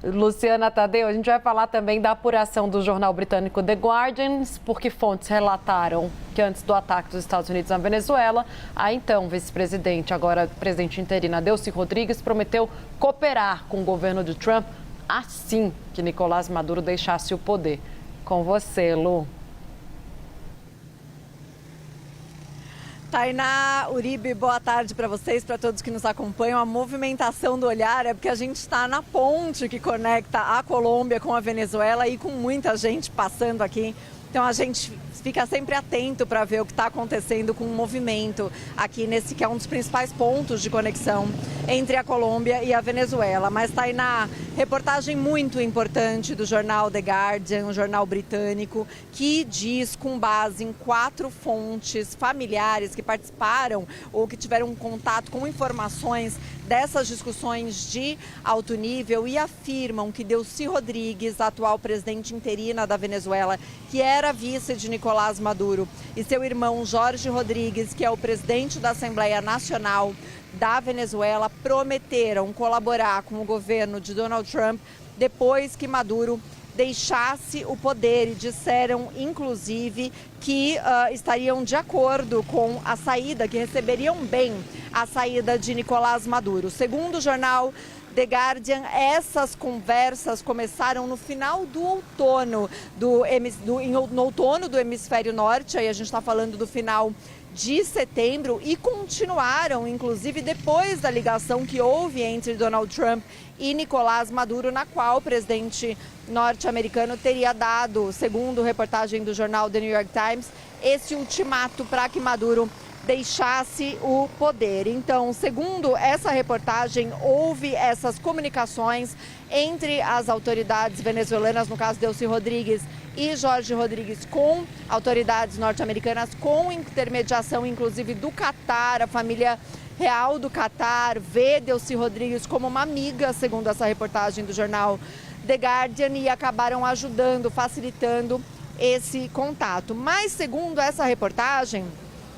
Luciana Tadeu, a gente vai falar também da apuração do jornal britânico The Guardian, porque fontes relataram que antes do ataque dos Estados Unidos na Venezuela, a então vice-presidente, agora presidente interina, Delcy Rodrigues, prometeu cooperar com o governo de Trump assim que Nicolás Maduro deixasse o poder. Com você, Lu. Tainá, Uribe, boa tarde para vocês, para todos que nos acompanham. A movimentação do olhar é porque a gente está na ponte que conecta a Colômbia com a Venezuela e com muita gente passando aqui. Então a gente fica sempre atento para ver o que está acontecendo com o movimento aqui nesse que é um dos principais pontos de conexão entre a Colômbia e a Venezuela. Mas, Tainá, reportagem muito importante do jornal The Guardian, um jornal britânico, que diz, com base em 4 fontes familiares que participaram ou que tiveram contato com informações dessas discussões de alto nível e afirmam que Delcy Rodrigues, atual presidente interina da Venezuela, que era vice de Nicolás Maduro, e seu irmão Jorge Rodrigues, que é o presidente da Assembleia Nacional da Venezuela, prometeram colaborar com o governo de Donald Trump depois que Maduro deixasse o poder e disseram, inclusive, que estariam de acordo com a saída, que receberiam bem a saída de Nicolás Maduro. Segundo o jornal The Guardian, essas conversas começaram no final do outono, no outono do hemisfério norte, aí a gente está falando do final de setembro, e continuaram, inclusive, depois da ligação que houve entre Donald Trump e Nicolás Maduro, na qual o presidente norte-americano teria dado, segundo reportagem do jornal The New York Times, esse ultimato para que Maduro deixasse o poder. Então, segundo essa reportagem, houve essas comunicações entre as autoridades venezuelanas, no caso Delcy Rodrigues e Jorge Rodrigues, com autoridades norte-americanas, com intermediação inclusive do Catar. A família real do Catar vê Delcy Rodrigues como uma amiga, segundo essa reportagem do jornal The Guardian, e acabaram ajudando, facilitando esse contato. Mas, segundo essa reportagem,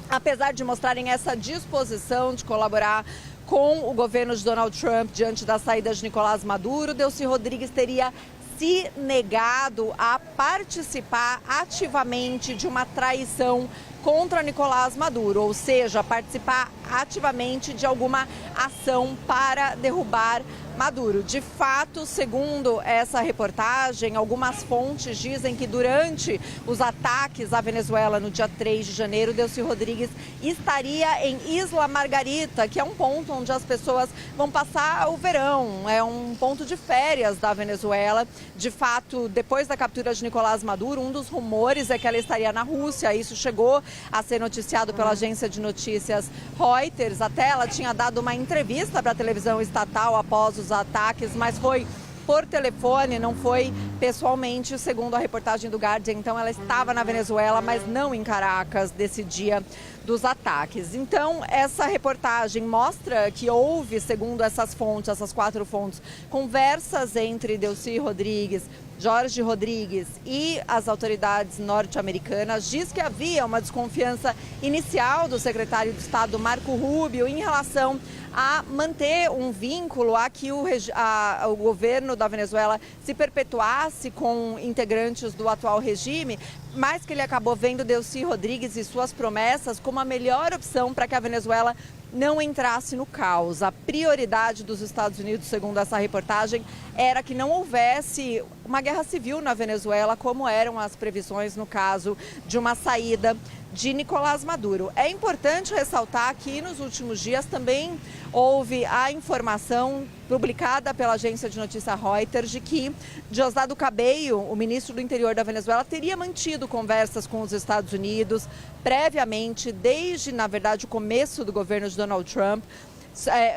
apesar de mostrarem essa disposição de colaborar com o governo de Donald Trump diante da saída de Nicolás Maduro, Delcy Rodrigues teria se negado a participar ativamente de uma traição contra Nicolás Maduro, ou seja, participar ativamente de alguma ação para derrubar Maduro. De fato, segundo essa reportagem, algumas fontes dizem que durante os ataques à Venezuela no dia 3 de janeiro, Delcy Rodrigues estaria em Isla Margarita, que é um ponto onde as pessoas vão passar o verão, é um ponto de férias da Venezuela. De fato, depois da captura de Nicolás Maduro, um dos rumores é que ela estaria na Rússia. Isso chegou a ser noticiado pela agência de notícias Reuters. Até ela tinha dado uma entrevista para a televisão estatal após os ataques, mas foi por telefone, não foi pessoalmente, segundo a reportagem do Guardian. Então ela estava na Venezuela, mas não em Caracas, desse dia dos ataques. Então essa reportagem mostra que houve, segundo essas fontes, essas 4 fontes, conversas entre Delcy Rodrigues, Jorge Rodrigues e as autoridades norte-americanas. Diz que havia uma desconfiança inicial do secretário de Estado Marco Rubio em relação a manter um vínculo a que o governo da Venezuela se perpetuasse com integrantes do atual regime, mas que ele acabou vendo Delcy Rodrigues e suas promessas como a melhor opção para que a Venezuela não entrasse no caos. A prioridade dos Estados Unidos, segundo essa reportagem, era que não houvesse uma guerra civil na Venezuela, como eram as previsões no caso de uma saída de Nicolás Maduro. É importante ressaltar que nos últimos dias também houve a informação publicada pela agência de notícia Reuters de que Diosdado Cabello, o ministro do Interior da Venezuela, teria mantido conversas com os Estados Unidos previamente, desde, na verdade, o começo do governo de Donald Trump,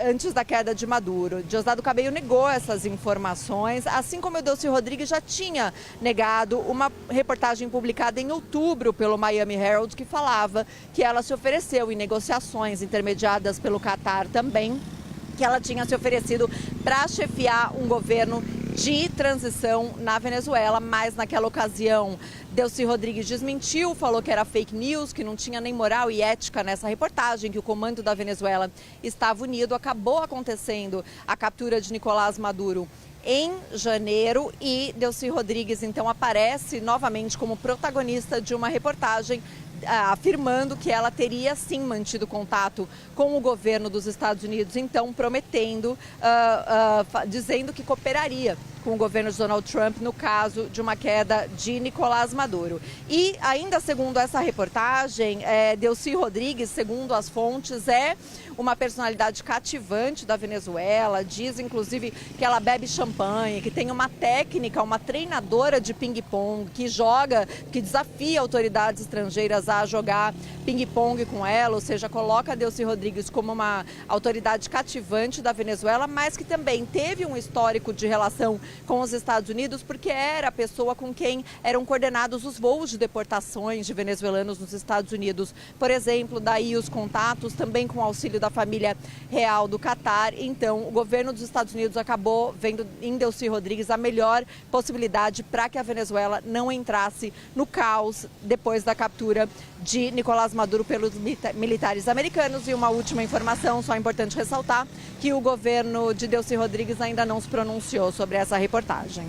antes da queda de Maduro. Diosdado Cabello negou essas informações, assim como o Delcy Rodrigues já tinha negado uma reportagem publicada em outubro pelo Miami Herald, que falava que ela se ofereceu em negociações intermediadas pelo Catar também, que ela tinha se oferecido para chefiar um governo de transição na Venezuela, mas naquela ocasião Delcy Rodrigues desmentiu, falou que era fake news, que não tinha nem moral e ética nessa reportagem, que o comando da Venezuela estava unido. Acabou acontecendo a captura de Nicolás Maduro em janeiro e Delcy Rodrigues então aparece novamente como protagonista de uma reportagem afirmando que ela teria sim mantido contato com o governo dos Estados Unidos, então prometendo, dizendo que cooperaria com o governo de Donald Trump no caso de uma queda de Nicolás Maduro. E ainda segundo essa reportagem, Delcy Rodrigues, segundo as fontes, é uma personalidade cativante da Venezuela, diz inclusive que ela bebe champanhe, que tem uma técnica, uma treinadora de ping-pong, que joga, que desafia autoridades estrangeiras a jogar ping-pong com ela, ou seja, coloca a Delcy Rodrigues como uma autoridade cativante da Venezuela, mas que também teve um histórico de relação com os Estados Unidos, porque era a pessoa com quem eram coordenados os voos de deportações de venezuelanos nos Estados Unidos. Por exemplo, daí os contatos também com o auxílio da família real do Catar. Então, o governo dos Estados Unidos acabou vendo em Delcy Rodrigues a melhor possibilidade para que a Venezuela não entrasse no caos depois da captura de Nicolás Maduro pelos militares americanos. E uma última informação, só importante ressaltar, que o governo de Delcy Rodrigues ainda não se pronunciou sobre essa reportagem.